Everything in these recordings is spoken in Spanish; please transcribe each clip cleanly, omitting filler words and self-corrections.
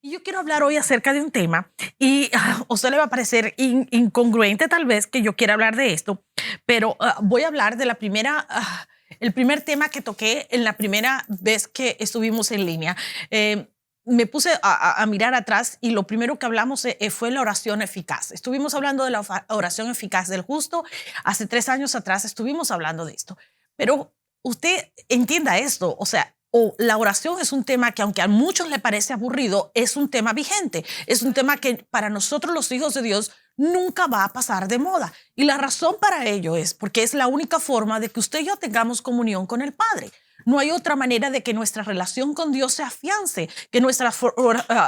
Y yo quiero hablar hoy acerca de un tema y a usted le va a parecer incongruente tal vez que yo quiera hablar de esto, pero voy a hablar de el primer tema que toqué en la primera vez que estuvimos en línea. Eh, Me puse a mirar atrás y lo primero que hablamos fue la oración eficaz. Estuvimos hablando de la oración eficaz del justo. Hace 3 años atrás estuvimos hablando de esto, pero usted entienda esto, o sea, o la oración es un tema que aunque a muchos le parece aburrido, es un tema vigente, es un tema que para nosotros los hijos de Dios nunca va a pasar de moda. Y la razón para ello es porque es la única forma de que usted y yo tengamos comunión con el Padre. No hay otra manera de que nuestra relación con Dios se afiance, que nuestra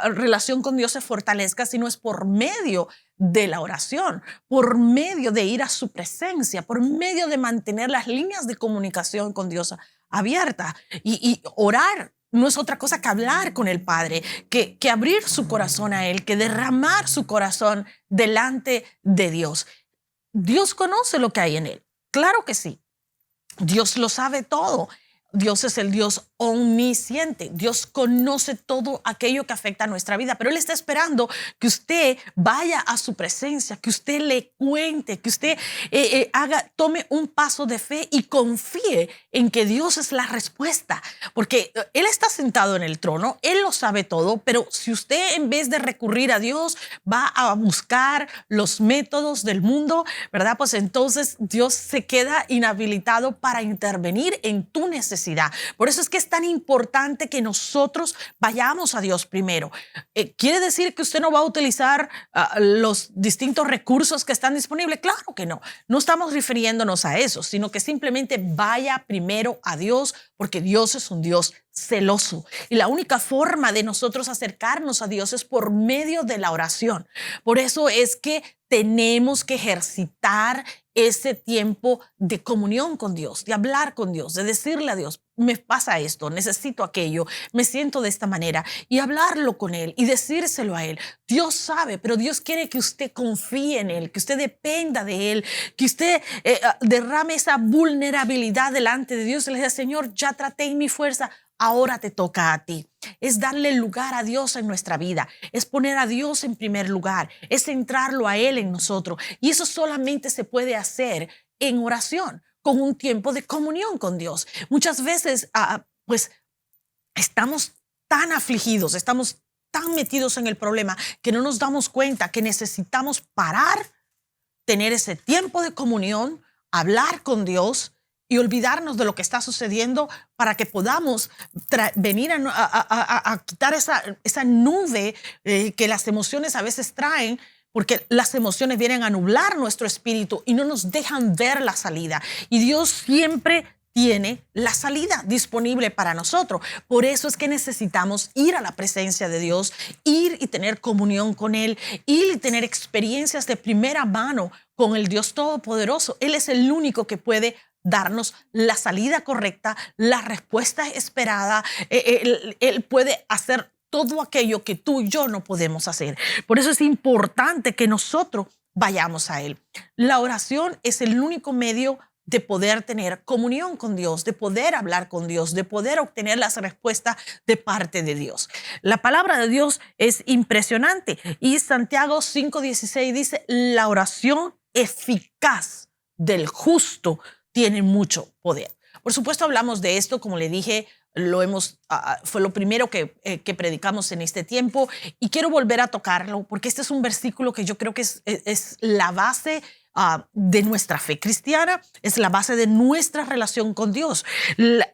relación con Dios se fortalezca, si no es por medio de la oración, por medio de ir a su presencia, por medio de mantener las líneas de comunicación con Dios abierta. Y orar no es otra cosa que hablar con el Padre, que abrir su corazón a Él, que derramar su corazón delante de Dios. Dios conoce lo que hay en Él. Claro que sí. Dios lo sabe todo. Dios es el Dios omnisciente. Dios conoce todo aquello que afecta a nuestra vida, pero Él está esperando que usted vaya a su presencia, que usted le cuente, que usted tome un paso de fe y confíe en que Dios es la respuesta, porque Él está sentado en el trono, Él lo sabe todo, pero si usted en vez de recurrir a Dios va a buscar los métodos del mundo, ¿verdad? Pues entonces Dios se queda inhabilitado para intervenir en tu necesidad. Por eso es que es tan importante que nosotros vayamos a Dios primero. ¿Quiere decir que usted no va a utilizar los distintos recursos que están disponibles? Claro que no. No estamos refiriéndonos a eso, sino que simplemente vaya primero a Dios, porque Dios es un Dios celoso. Y la única forma de nosotros acercarnos a Dios es por medio de la oración. Por eso es que tenemos que ejercitar ese tiempo de comunión con Dios, de hablar con Dios, de decirle a Dios, me pasa esto, necesito aquello, me siento de esta manera, y hablarlo con Él y decírselo a Él. Dios sabe, pero Dios quiere que usted confíe en Él, que usted dependa de Él, que usted derrame esa vulnerabilidad delante de Dios y le diga, Señor, ya traté en mi fuerza, ahora te toca a ti. Es darle lugar a Dios en nuestra vida, es poner a Dios en primer lugar, es centrarlo a Él en nosotros. Y eso solamente se puede hacer en oración, con un tiempo de comunión con Dios. Muchas veces, pues, estamos tan afligidos, estamos tan metidos en el problema que no nos damos cuenta que necesitamos parar, tener ese tiempo de comunión, hablar con Dios y olvidarnos de lo que está sucediendo para que podamos venir a quitar esa nube que las emociones a veces traen, porque las emociones vienen a nublar nuestro espíritu y no nos dejan ver la salida. Y Dios siempre tiene la salida disponible para nosotros. Por eso es que necesitamos ir a la presencia de Dios, ir y tener comunión con Él, ir y tener experiencias de primera mano con el Dios Todopoderoso. Él es el único que puede darnos la salida correcta, la respuesta esperada. Él puede hacer todo aquello que tú y yo no podemos hacer. Por eso es importante que nosotros vayamos a Él. La oración es el único medio de poder tener comunión con Dios, de poder hablar con Dios, de poder obtener las respuestas de parte de Dios. La palabra de Dios es impresionante y Santiago 5:16 dice, la oración eficaz del justo tiene mucho poder. Por supuesto hablamos de esto, como le dije, fue lo primero que predicamos en este tiempo y quiero volver a tocarlo porque este es un versículo que yo creo que es la base de nuestra fe cristiana, es la base de nuestra relación con Dios.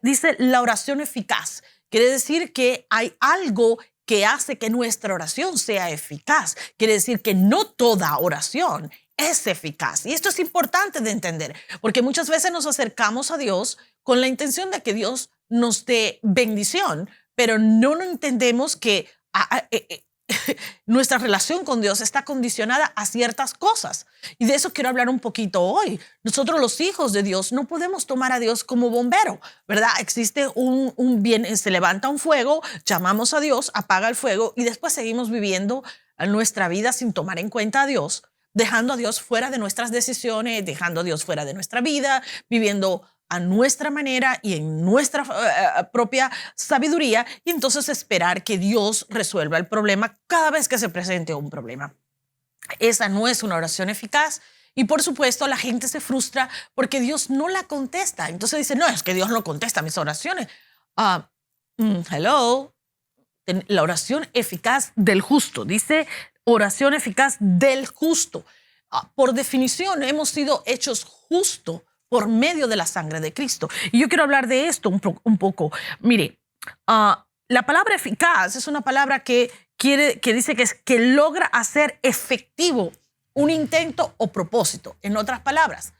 Dice la oración eficaz. Quiere decir que hay algo que hace que nuestra oración sea eficaz. Quiere decir que no toda oración es eficaz. Y esto es importante de entender, porque muchas veces nos acercamos a Dios con la intención de que Dios nos dé bendición, pero no entendemos que nuestra relación con Dios está condicionada a ciertas cosas. Y de eso quiero hablar un poquito hoy. Nosotros los hijos de Dios no podemos tomar a Dios como bombero, ¿verdad? Existe un bien, se levanta un fuego, llamamos a Dios, apaga el fuego y después seguimos viviendo nuestra vida sin tomar en cuenta a Dios, dejando a Dios fuera de nuestras decisiones, dejando a Dios fuera de nuestra vida, viviendo a nuestra manera y en nuestra propia sabiduría, y entonces esperar que Dios resuelva el problema cada vez que se presente un problema. Esa no es una oración eficaz. Y por supuesto la gente se frustra porque Dios no la contesta. Entonces dice, no, es que Dios no contesta mis oraciones. Hello. La oración eficaz del justo. Dice oración eficaz del justo. Por definición hemos sido hechos justos por medio de la sangre de Cristo. Y yo quiero hablar de esto un poco. Mire, la palabra eficaz es una palabra que dice que logra hacer efectivo un intento o propósito. En otras palabras,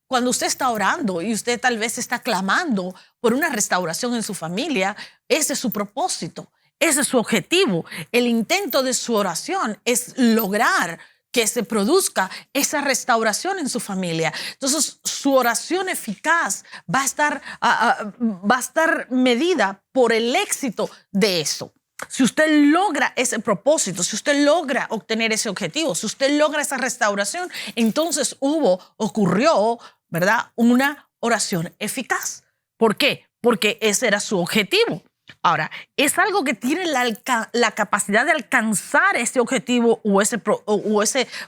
cuando usted está orando y usted tal vez está clamando por una restauración en su familia, ese es su propósito, ese es su objetivo. El intento de su oración es lograr que se produzca esa restauración en su familia. Entonces, su oración eficaz va a estar medida por el éxito de eso. Si usted logra ese propósito, si usted logra obtener ese objetivo, si usted logra esa restauración, entonces ocurrió, ¿verdad?, una oración eficaz. ¿Por qué? Porque ese era su objetivo. Ahora, es algo que tiene la capacidad de alcanzar ese objetivo o ese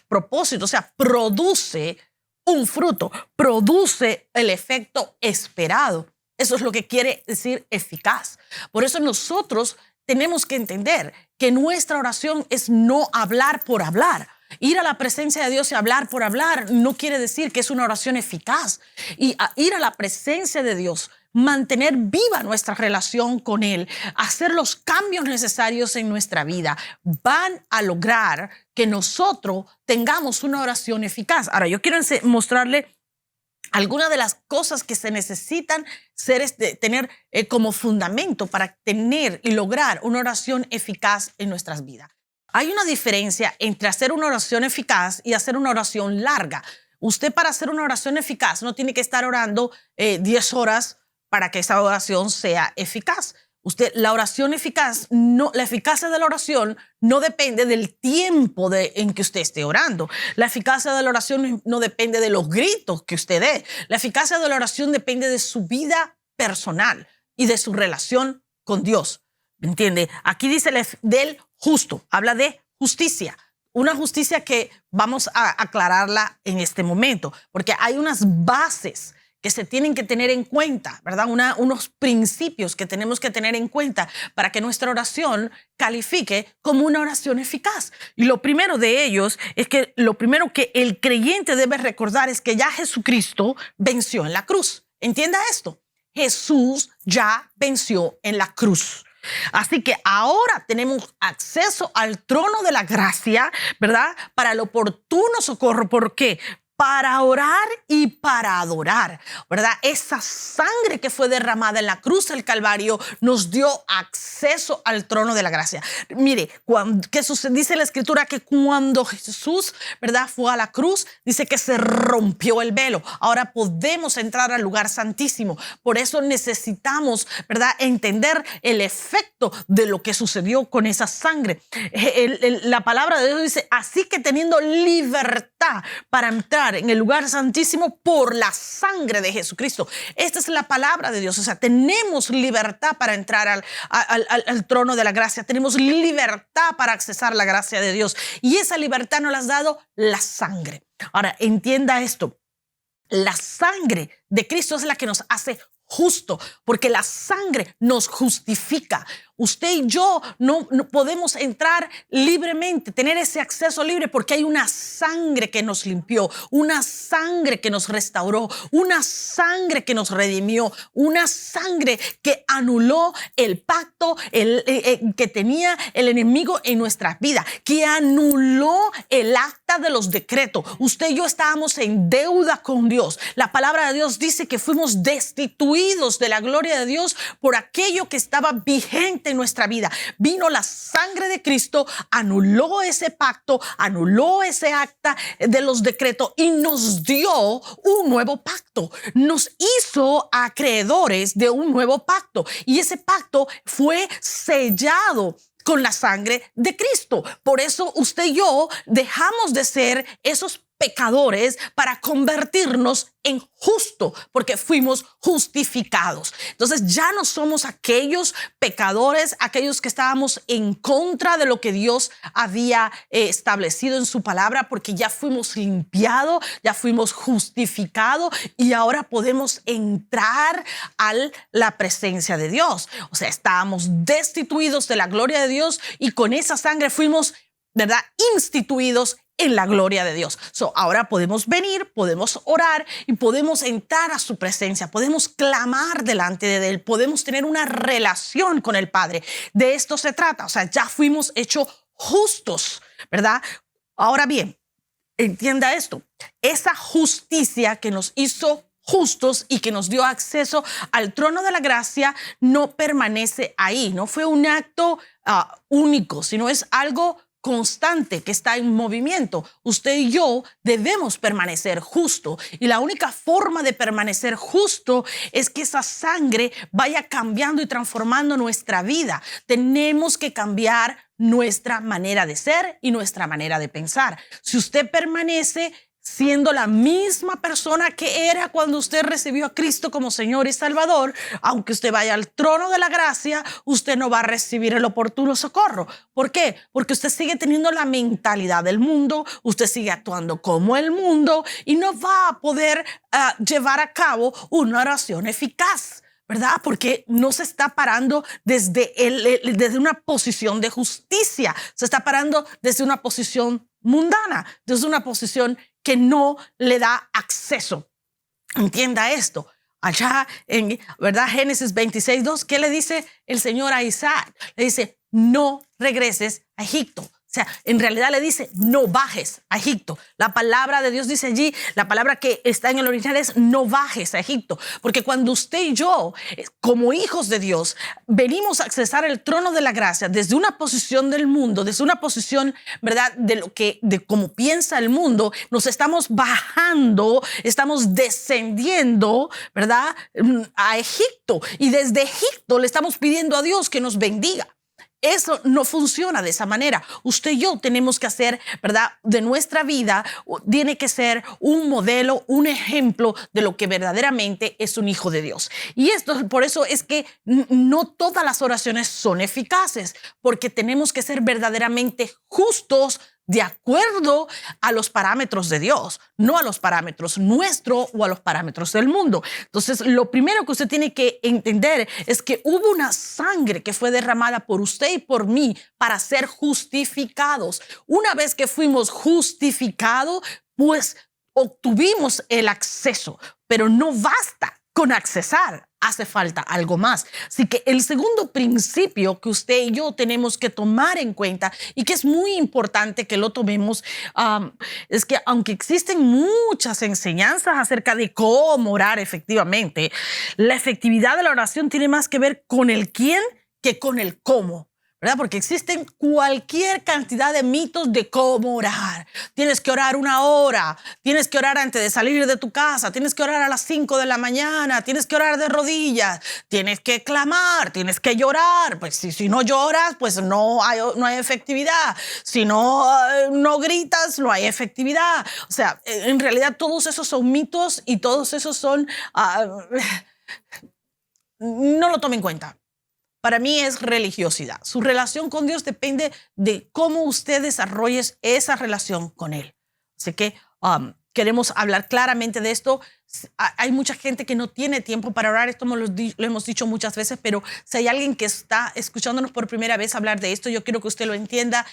propósito, o sea, produce un fruto, produce el efecto esperado. Eso es lo que quiere decir eficaz. Por eso nosotros tenemos que entender que nuestra oración es no hablar por hablar. Ir a la presencia de Dios y hablar por hablar no quiere decir que es una oración eficaz. Y ir a la presencia de Dios, mantener viva nuestra relación con Él, hacer los cambios necesarios en nuestra vida, van a lograr que nosotros tengamos una oración eficaz. Ahora, yo quiero mostrarle algunas de las cosas que se necesitan tener como fundamento para tener y lograr una oración eficaz en nuestras vidas. Hay una diferencia entre hacer una oración eficaz y hacer una oración larga. Usted, para hacer una oración eficaz, no tiene que estar orando 10 horas para que esa oración sea eficaz. La oración eficaz, la eficacia de la oración no depende del tiempo en que usted esté orando. La eficacia de la oración no depende de los gritos que usted dé. La eficacia de la oración depende de su vida personal y de su relación con Dios. ¿Entiende? Aquí dice del justo, habla de justicia. Una justicia que vamos a aclararla en este momento, porque hay unas bases que se tienen que tener en cuenta, ¿verdad? Unos principios que tenemos que tener en cuenta para que nuestra oración califique como una oración eficaz. Y lo primero de ellos es que lo primero que el creyente debe recordar es que ya Jesucristo venció en la cruz. ¿Entienda esto? Jesús ya venció en la cruz. Así que ahora tenemos acceso al trono de la gracia, ¿verdad? Para el oportuno socorro. ¿Por qué? Para orar y para adorar, ¿verdad? Esa sangre que fue derramada en la cruz del Calvario nos dio acceso al trono de la gracia. Mire, dice la Escritura que cuando Jesús, ¿verdad?, fue a la cruz, dice que se rompió el velo. Ahora podemos entrar al lugar santísimo. Por eso necesitamos, ¿verdad?, entender el efecto de lo que sucedió con esa sangre. La palabra de Dios dice, así que teniendo libertad para entrar en el lugar santísimo por la sangre de Jesucristo. Esta es la palabra de Dios. O sea, tenemos libertad para entrar al trono de la gracia. Tenemos libertad para accesar la gracia de Dios. Y esa libertad nos la ha dado la sangre. Ahora, entienda esto. La sangre de Cristo es la que nos hace justo, porque la sangre nos justifica. Usted y yo no podemos entrar libremente, tener ese acceso libre, porque hay una sangre que nos limpió, una sangre que nos restauró, una sangre que nos redimió, una sangre que anuló el pacto que tenía el enemigo en nuestras vidas, que anuló el acta de los decretos. Usted y yo estábamos en deuda con Dios. La palabra de Dios dice que fuimos destituidos de la gloria de Dios por aquello que estaba vigente en nuestra vida. Vino la sangre de Cristo, anuló ese pacto, anuló ese acta de los decretos y nos dio un nuevo pacto. Nos hizo acreedores de un nuevo pacto, y ese pacto fue sellado con la sangre de Cristo. Por eso usted y yo dejamos de ser esos pecadores para convertirnos en justo, porque fuimos justificados. Entonces ya no somos aquellos pecadores, aquellos que estábamos en contra de lo que Dios había establecido en su palabra, porque ya fuimos limpiados, ya fuimos justificados y ahora podemos entrar a la presencia de Dios. O sea, estábamos destituidos de la gloria de Dios y con esa sangre fuimos, ¿verdad?, instituidos en la gloria de Dios. Ahora podemos venir, podemos orar y podemos entrar a su presencia, podemos clamar delante de Él, podemos tener una relación con el Padre. De esto se trata, o sea, ya fuimos hechos justos, ¿verdad? Ahora bien, entienda esto, esa justicia que nos hizo justos y que nos dio acceso al trono de la gracia no permanece ahí, no fue un acto único, sino es algo constante que está en movimiento. Usted y yo debemos permanecer justo y la única forma de permanecer justo es que esa sangre vaya cambiando y transformando nuestra vida. Tenemos que cambiar nuestra manera de ser y nuestra manera de pensar. Si usted permanece siendo la misma persona que era cuando usted recibió a Cristo como Señor y Salvador, aunque usted vaya al trono de la gracia, usted no va a recibir el oportuno socorro. ¿Por qué? Porque usted sigue teniendo la mentalidad del mundo, usted sigue actuando como el mundo y no va a poder llevar a cabo una oración eficaz, ¿verdad? Porque no se está parando desde una posición de justicia, se está parando desde una posición mundana, desde una posición que no le da acceso. Entienda esto. Allá en, ¿verdad?, Génesis 26:2, ¿qué le dice el Señor a Isaac? Le dice, no regreses a Egipto. O sea, en realidad le dice, no bajes a Egipto. La palabra de Dios dice allí, la palabra que está en el original es no bajes a Egipto. Porque cuando usted y yo, como hijos de Dios, venimos a accesar el trono de la gracia desde una posición del mundo, desde una posición, ¿verdad?, de cómo piensa el mundo, nos estamos bajando, estamos descendiendo, ¿verdad?, a Egipto. Y desde Egipto le estamos pidiendo a Dios que nos bendiga. Eso no funciona de esa manera. Usted y yo tenemos que hacer, ¿verdad?, de nuestra vida, tiene que ser un modelo, un ejemplo de lo que verdaderamente es un hijo de Dios. Y esto, por eso es que no todas las oraciones son eficaces, porque tenemos que ser verdaderamente justos de acuerdo a los parámetros de Dios, no a los parámetros nuestros o a los parámetros del mundo. Entonces, lo primero que usted tiene que entender es que hubo una sangre que fue derramada por usted y por mí para ser justificados. Una vez que fuimos justificados, pues obtuvimos el acceso, pero no basta con accesar, hace falta algo más. Así que el segundo principio que usted y yo tenemos que tomar en cuenta y que es muy importante que lo tomemos es que aunque existen muchas enseñanzas acerca de cómo orar efectivamente, la efectividad de la oración tiene más que ver con el quién que con el cómo, ¿verdad? Porque existen cualquier cantidad de mitos de cómo orar. Tienes que orar 1 hora, tienes que orar antes de salir de tu casa, tienes que orar a las 5 de la mañana, tienes que orar de rodillas, tienes que clamar, tienes que llorar. Pues si no lloras, pues no hay efectividad. Si no gritas, no hay efectividad. O sea, en realidad todos esos son mitos y todos esos son... no lo tome en cuenta. Para mí es religiosidad. Su relación con Dios depende de cómo usted desarrolle esa relación con Él. Así que queremos hablar claramente de esto. Hay mucha gente que no tiene tiempo para orar. Esto lo hemos dicho muchas veces, pero si hay alguien que está escuchándonos por primera vez hablar de esto, yo quiero que usted lo entienda.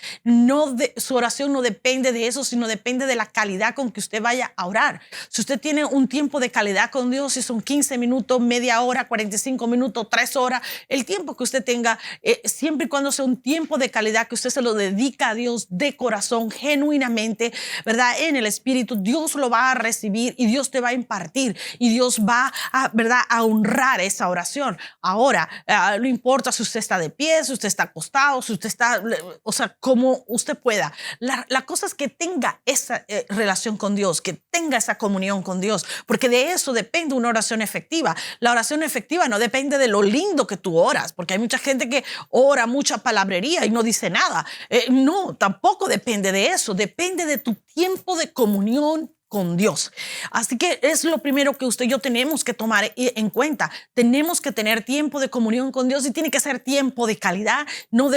Su oración no depende de eso, sino depende de la calidad con que usted vaya a orar. Si usted tiene un tiempo de calidad con Dios, si son 15 minutos, media hora, 45 minutos, 3 horas, el tiempo que usted tenga, siempre y cuando sea un tiempo de calidad que usted se lo dedica a Dios de corazón, genuinamente, ¿verdad?, en el Espíritu, Dios lo va a recibir y Dios te va a impartir compartir y Dios va a, ¿verdad?, a honrar esa oración. Ahora, no importa si usted está de pie, si usted está acostado, si usted está, o sea, como usted pueda. La cosa es que tenga esa relación con Dios, que tenga esa comunión con Dios, porque de eso depende una oración efectiva. La oración efectiva no depende de lo lindo que tú oras, porque hay mucha gente que ora mucha palabrería y no dice nada. No, tampoco depende de eso, depende de tu tiempo de comunión con Dios. Así que es lo primero que usted y yo tenemos que tomar en cuenta. Tenemos que tener tiempo de comunión con Dios y tiene que ser tiempo de calidad. No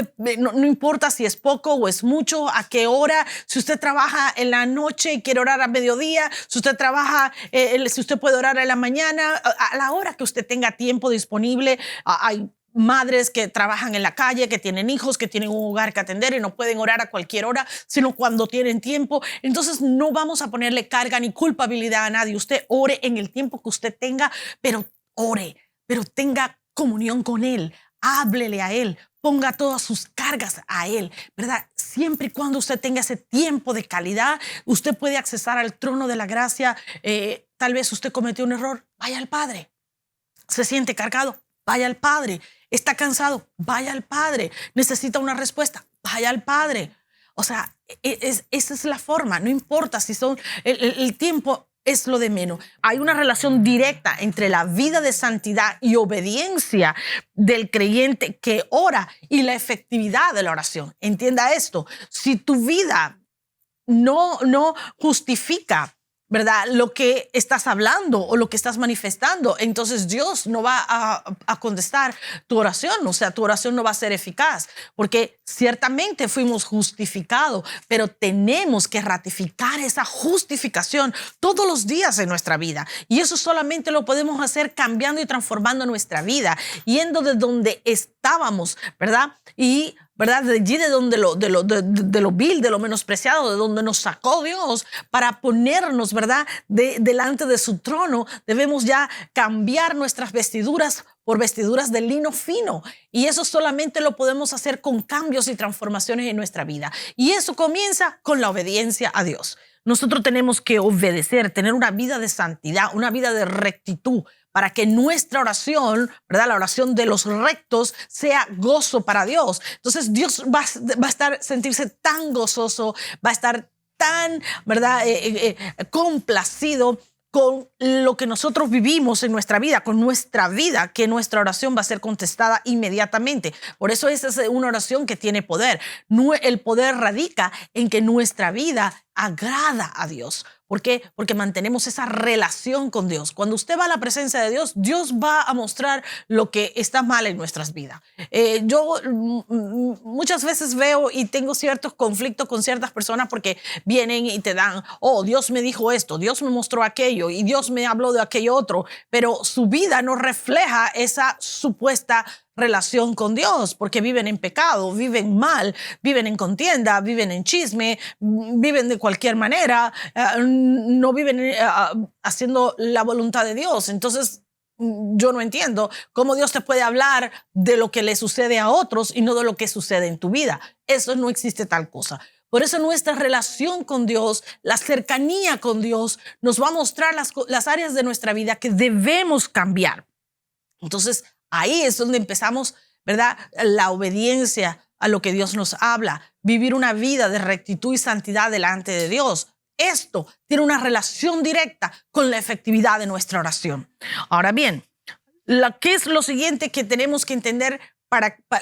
importa si es poco o es mucho, a qué hora. Si usted trabaja en la noche y quiere orar a mediodía, si usted trabaja, si usted puede orar en la mañana, a la hora que usted tenga tiempo disponible. Hay madres que trabajan en la calle, que tienen hijos, que tienen un hogar que atender y no pueden orar a cualquier hora, sino cuando tienen tiempo. Entonces no vamos a ponerle carga ni culpabilidad a nadie. Usted ore en el tiempo que usted tenga, pero ore, pero tenga comunión con Él. Háblele a Él, ponga todas sus cargas a Él, ¿verdad? Siempre y cuando usted tenga ese tiempo de calidad, usted puede accesar al trono de la gracia. Tal vez usted cometió un error, vaya al Padre. Se siente cargado, vaya al Padre. Está cansado, vaya al Padre. Necesita una respuesta, vaya al Padre. O sea, esa es la forma. No importa si son el tiempo, es lo de menos. Hay una relación directa entre la vida de santidad y obediencia del creyente que ora y la efectividad de la oración. Entienda esto. Si tu vida no justifica, ¿verdad?, lo que estás hablando o lo que estás manifestando, entonces Dios no va a contestar tu oración. O sea, tu oración no va a ser eficaz, porque ciertamente fuimos justificados, pero tenemos que ratificar esa justificación todos los días en nuestra vida. Y eso solamente lo podemos hacer cambiando y transformando nuestra vida, yendo de donde estábamos, ¿verdad? Y ¿verdad? De allí de lo vil, de lo menospreciado, de donde nos sacó Dios para ponernos, ¿verdad?, delante de su trono. Debemos ya cambiar nuestras vestiduras por vestiduras de lino fino. Y eso solamente lo podemos hacer con cambios y transformaciones en nuestra vida. Y eso comienza con la obediencia a Dios. Nosotros tenemos que obedecer, tener una vida de santidad, una vida de rectitud, para que nuestra oración, ¿verdad?, la oración de los rectos, sea gozo para Dios. Entonces Dios va a sentirse tan gozoso, va a estar tan, ¿verdad?, complacido con lo que nosotros vivimos en nuestra vida, con nuestra vida, que nuestra oración va a ser contestada inmediatamente. Por eso esa es una oración que tiene poder. El poder radica en que nuestra vida agrada a Dios. ¿Por qué? Porque mantenemos esa relación con Dios. Cuando usted va a la presencia de Dios, Dios va a mostrar lo que está mal en nuestras vidas. Yo muchas veces veo y tengo ciertos conflictos con ciertas personas porque vienen y te dan, oh, Dios me dijo esto, Dios me mostró aquello y Dios me habló de aquello otro, pero su vida no refleja esa supuesta relación con Dios, porque viven en pecado, viven mal, viven en contienda, viven en chisme, viven de cualquier manera, no viven haciendo la voluntad de Dios. Entonces, yo no entiendo cómo Dios te puede hablar de lo que le sucede a otros y no de lo que sucede en tu vida. Eso no existe tal cosa. Por eso nuestra relación con Dios, la cercanía con Dios, nos va a mostrar las áreas de nuestra vida que debemos cambiar. Entonces, ahí es donde empezamos, ¿verdad?, la obediencia a lo que Dios nos habla, vivir una vida de rectitud y santidad delante de Dios. Esto tiene una relación directa con la efectividad de nuestra oración. Ahora bien, ¿qué es lo siguiente que tenemos que entender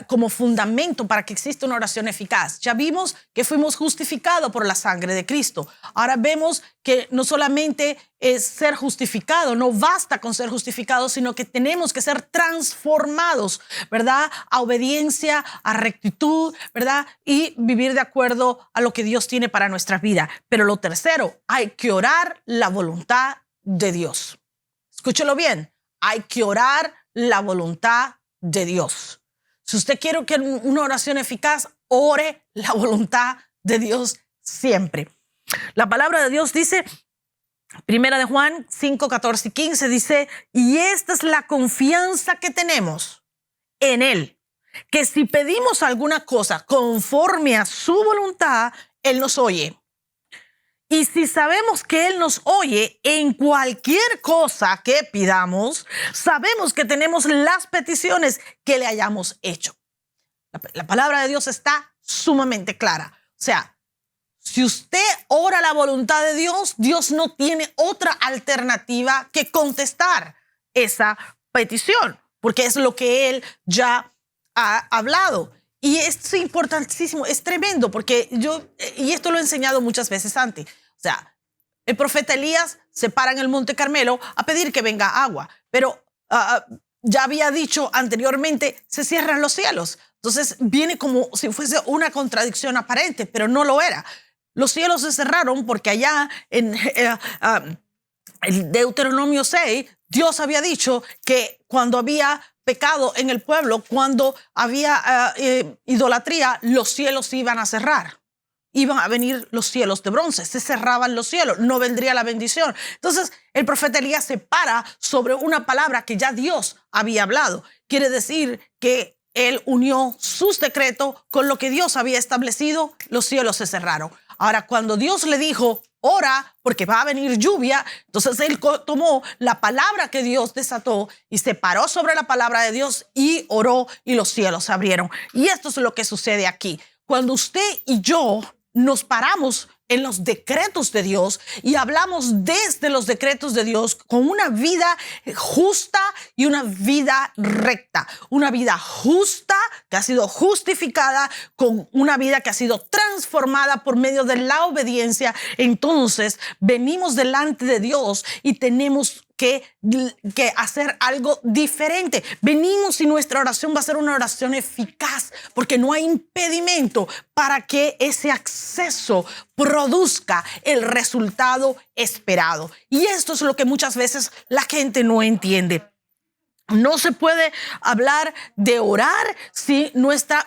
como fundamento para que exista una oración eficaz? Ya vimos que fuimos justificados por la sangre de Cristo. Ahora vemos que no solamente es ser justificado, no basta con ser justificados, sino que tenemos que ser transformados, ¿verdad?, a obediencia, a rectitud, ¿verdad?, y vivir de acuerdo a lo que Dios tiene para nuestra vida. Pero lo tercero, hay que orar la voluntad de Dios. Escúchelo bien, hay que orar la voluntad de Dios. Si usted quiere que una oración eficaz, ore la voluntad de Dios siempre. La palabra de Dios dice, Primera de Juan 5, 14 y 15, dice, y esta es la confianza que tenemos en Él, que si pedimos alguna cosa conforme a su voluntad, Él nos oye. Y si sabemos que Él nos oye en cualquier cosa que pidamos, sabemos que tenemos las peticiones que le hayamos hecho. La palabra de Dios está sumamente clara. O sea, si usted ora la voluntad de Dios, Dios no tiene otra alternativa que contestar esa petición, porque es lo que Él ya ha hablado. Y es importantísimo, es tremendo, porque y esto lo he enseñado muchas veces antes. O sea, el profeta Elías se para en el Monte Carmelo a pedir que venga agua, pero ya había dicho anteriormente, se cierran los cielos. Entonces viene como si fuese una contradicción aparente, pero no lo era. Los cielos se cerraron porque allá en el Deuteronomio 6, Dios había dicho que cuando había pecado en el pueblo, cuando había idolatría, los cielos se iban a cerrar. Iban a venir los cielos de bronce, se cerraban los cielos, no vendría la bendición. Entonces el profeta Elías se para sobre una palabra que ya Dios había hablado. Quiere decir que él unió sus decretos con lo que Dios había establecido, los cielos se cerraron. Ahora, cuando Dios le dijo, ora porque va a venir lluvia, entonces él tomó la palabra que Dios desató y se paró sobre la palabra de Dios y oró y los cielos se abrieron. Y esto es lo que sucede aquí. Cuando usted y yo nos paramos en los decretos de Dios y hablamos desde los decretos de Dios con una vida justa y una vida recta, una vida justa que ha sido justificada con una vida que ha sido transformada por medio de la obediencia, entonces venimos delante de Dios y tenemos que hacer algo diferente. Venimos y nuestra oración va a ser una oración eficaz porque no hay impedimento para que ese acceso produzca el resultado esperado. Y esto es lo que muchas veces la gente no entiende. No se puede hablar de orar si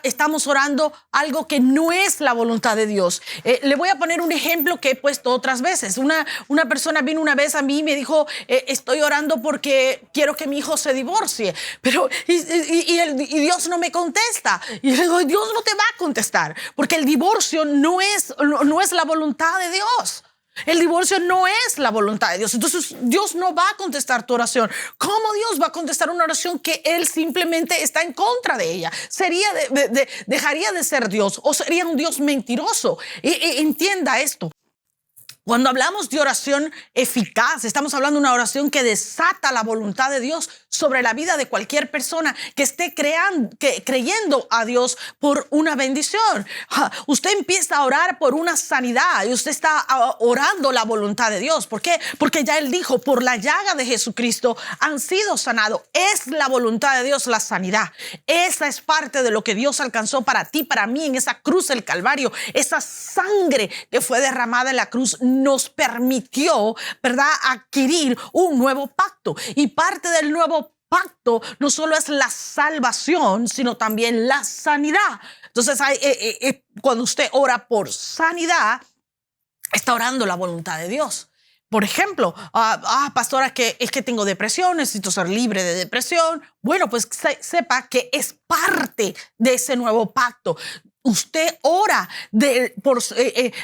estamos orando algo que no es la voluntad de Dios. Le voy a poner un ejemplo que he puesto otras veces. Una persona vino una vez a mí y me dijo, estoy orando porque quiero que mi hijo se divorcie, pero y Dios no me contesta. Y le digo, Dios no te va a contestar porque el divorcio no es la voluntad de Dios. El divorcio no es la voluntad de Dios. Entonces Dios no va a contestar tu oración. ¿Cómo Dios va a contestar una oración que Él simplemente está en contra de ella? Dejaría de ser Dios o sería un Dios mentiroso. Entienda esto. Cuando hablamos de oración eficaz, estamos hablando de una oración que desata la voluntad de Dios sobre la vida de cualquier persona que esté creyendo a Dios por una bendición. Usted empieza a orar por una sanidad y usted está orando la voluntad de Dios. ¿Por qué? Porque ya Él dijo, por la llaga de Jesucristo han sido sanados. Es la voluntad de Dios la sanidad. Esa es parte de lo que Dios alcanzó para ti, para mí, en esa cruz del Calvario. Esa sangre que fue derramada en la cruz nos permitió, ¿verdad?, adquirir un nuevo pacto. Y parte del nuevo pacto no solo es la salvación, sino también la sanidad. Entonces, cuando usted ora por sanidad, está orando la voluntad de Dios. Por ejemplo, pastora, es que tengo depresión, necesito ser libre de depresión. Bueno, pues sepa que es parte de ese nuevo pacto. Usted ora por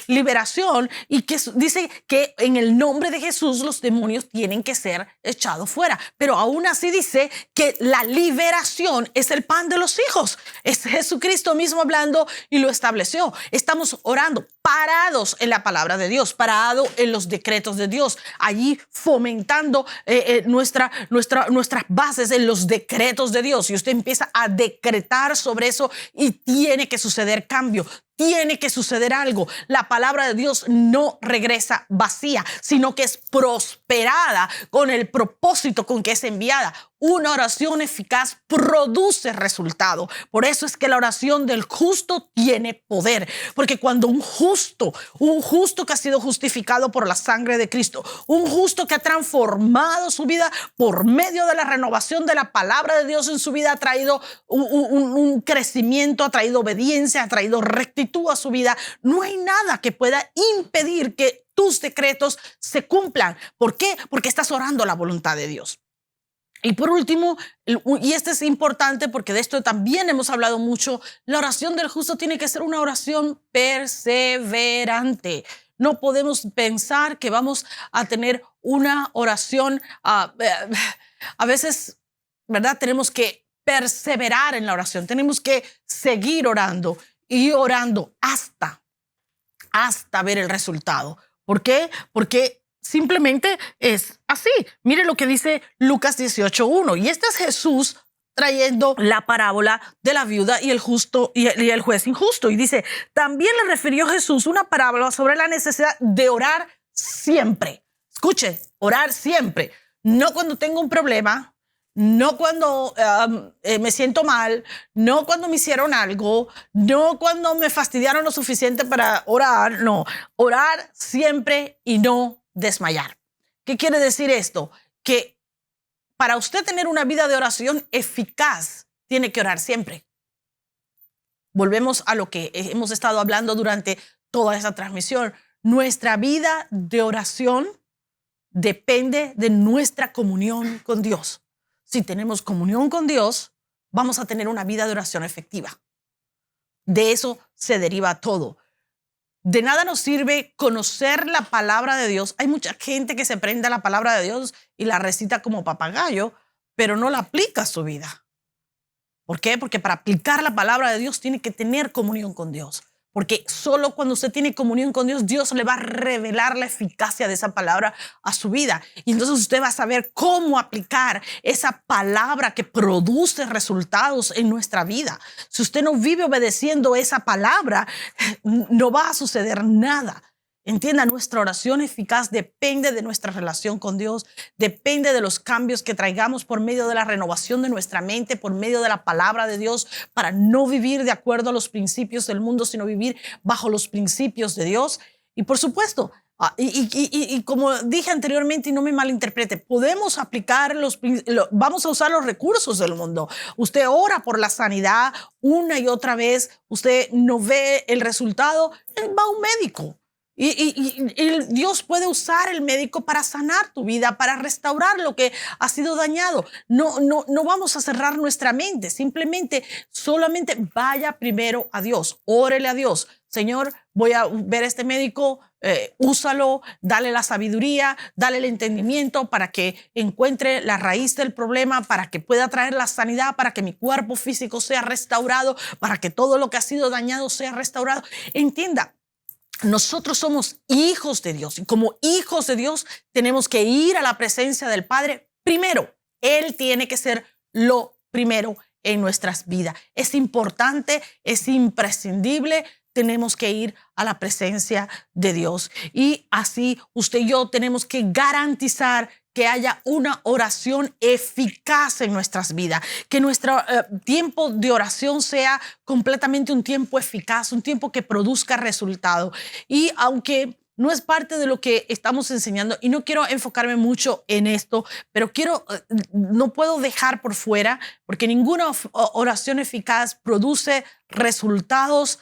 liberación y que dice que en el nombre de Jesús los demonios tienen que ser echados fuera. Pero aún así dice que la liberación es el pan de los hijos. Es Jesucristo mismo hablando y lo estableció. Estamos orando parados en la palabra de Dios, parados en los decretos de Dios, allí fomentando nuestras bases en los decretos de Dios. Y usted empieza a decretar sobre eso y tiene que suceder cambio. Tiene que suceder algo. La palabra de Dios no regresa vacía, sino que es prosperada con el propósito con que es enviada. Una oración eficaz produce resultado. Por eso es que la oración del justo tiene poder. Porque cuando un justo que ha sido justificado por la sangre de Cristo, un justo que ha transformado su vida por medio de la renovación de la palabra de Dios en su vida, ha traído un crecimiento, ha traído obediencia, ha traído rectitud a su vida, no hay nada que pueda impedir que tus decretos se cumplan. ¿Por qué? Porque estás orando la voluntad de Dios. Y por último, y este es importante porque de esto también hemos hablado mucho, la oración del justo tiene que ser una oración perseverante. No podemos pensar que vamos a tener una oración. A veces, ¿verdad? Tenemos que perseverar en la oración. Tenemos que seguir orando y orando hasta ver el resultado. ¿Por qué? Porque simplemente es así. Mire lo que dice Lucas 18:1. Y este es Jesús trayendo la parábola de la viuda y el justo y el juez injusto. Y dice, también le refirió Jesús una parábola sobre la necesidad de orar siempre. Escuche, orar siempre. No cuando tengo un problema, no cuando me siento mal, no cuando me hicieron algo, no cuando me fastidiaron lo suficiente para orar, no. Orar siempre y no desmayar. ¿Qué quiere decir esto? Que para usted tener una vida de oración eficaz, tiene que orar siempre. Volvemos a lo que hemos estado hablando durante toda esta transmisión. Nuestra vida de oración depende de nuestra comunión con Dios. Si tenemos comunión con Dios, vamos a tener una vida de oración efectiva. De eso se deriva todo. De nada nos sirve conocer la palabra de Dios. Hay mucha gente que se prende a la palabra de Dios y la recita como papagayo, pero no la aplica a su vida. ¿Por qué? Porque para aplicar la palabra de Dios tiene que tener comunión con Dios. Porque solo cuando usted tiene comunión con Dios, Dios le va a revelar la eficacia de esa palabra a su vida. Y entonces usted va a saber cómo aplicar esa palabra que produce resultados en nuestra vida. Si usted no vive obedeciendo esa palabra, no va a suceder nada. Entienda, nuestra oración eficaz depende de nuestra relación con Dios, depende de los cambios que traigamos por medio de la renovación de nuestra mente, por medio de la palabra de Dios, para no vivir de acuerdo a los principios del mundo, sino vivir bajo los principios de Dios. Y por supuesto, y como dije anteriormente, y no me malinterprete, podemos aplicar vamos a usar los recursos del mundo. Usted ora por la sanidad una y otra vez, usted no ve el resultado, va a un médico. Y Dios puede usar el médico para sanar tu vida, para restaurar lo que ha sido dañado. No vamos a cerrar nuestra mente. Solamente vaya primero a Dios. Órele a Dios. Señor, voy a ver a este médico, úsalo, dale la sabiduría, dale el entendimiento para que encuentre la raíz del problema, para que pueda traer la sanidad, para que mi cuerpo físico sea restaurado, para que todo lo que ha sido dañado sea restaurado. Entienda. Nosotros somos hijos de Dios y como hijos de Dios tenemos que ir a la presencia del Padre primero. Él tiene que ser lo primero en nuestras vidas. Es importante, es imprescindible. Tenemos que ir a la presencia de Dios y así usted y yo tenemos que garantizar que haya una oración eficaz en nuestras vidas, que nuestro tiempo de oración sea completamente un tiempo eficaz, un tiempo que produzca resultado. Y aunque no es parte de lo que estamos enseñando y no quiero enfocarme mucho en esto, pero no puedo dejar por fuera, porque ninguna oración eficaz produce resultados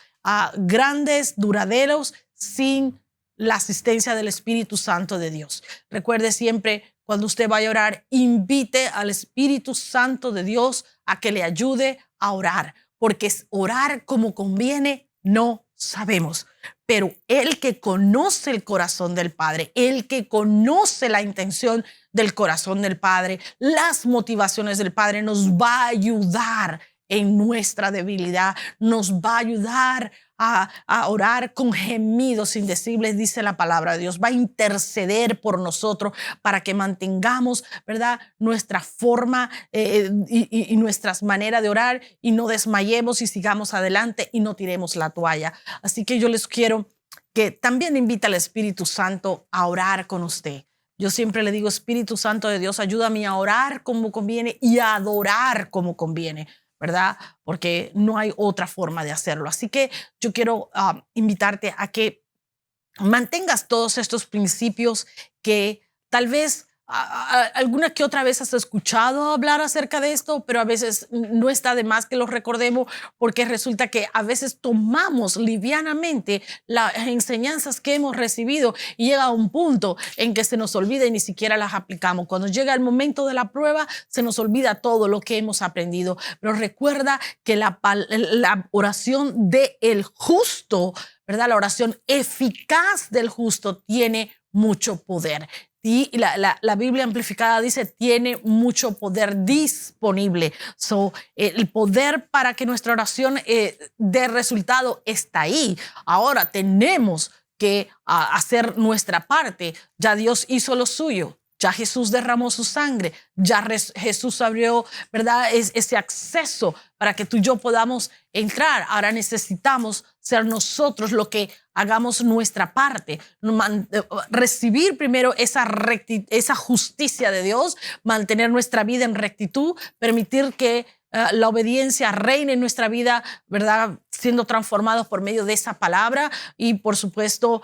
grandes, duraderos, sin la asistencia del Espíritu Santo de Dios. Recuerde siempre, cuando usted vaya a orar, invite al Espíritu Santo de Dios a que le ayude a orar, porque orar como conviene no sabemos. Pero el que conoce el corazón del Padre, el que conoce la intención del corazón del Padre, las motivaciones del Padre, nos va a ayudar en nuestra debilidad, nos va a ayudar a orar con gemidos indecibles, dice la palabra de Dios. Va a interceder por nosotros para que mantengamos, ¿verdad?, nuestra forma y nuestras maneras de orar y no desmayemos y sigamos adelante y no tiremos la toalla. Así que yo les quiero que también invita al Espíritu Santo a orar con usted. Yo siempre le digo, Espíritu Santo de Dios, ayúdame a orar como conviene y a adorar como conviene, ¿verdad? Porque no hay otra forma de hacerlo. Así que yo quiero invitarte a que mantengas todos estos principios que tal vez alguna que otra vez has escuchado hablar acerca de esto, pero a veces no está de más que lo recordemos, porque resulta que a veces tomamos livianamente las enseñanzas que hemos recibido y llega a un punto en que se nos olvida y ni siquiera las aplicamos. Cuando llega el momento de la prueba, se nos olvida todo lo que hemos aprendido. Pero recuerda que la oración del justo, ¿verdad? La oración eficaz del justo tiene mucho poder. Y la Biblia amplificada dice, tiene mucho poder disponible. El poder para que nuestra oración dé resultado está ahí. Ahora tenemos que hacer nuestra parte. Ya Dios hizo lo suyo. Ya Jesús derramó su sangre, ya Jesús abrió, ¿verdad?, ese acceso para que tú y yo podamos entrar. Ahora necesitamos ser nosotros lo que hagamos nuestra parte, recibir primero esa justicia de Dios, mantener nuestra vida en rectitud, permitir que la obediencia reine en nuestra vida, ¿verdad?, siendo transformados por medio de esa palabra y, por supuesto,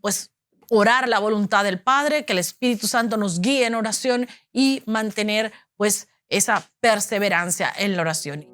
pues orar la voluntad del Padre, que el Espíritu Santo nos guíe en oración y mantener pues esa perseverancia en la oración.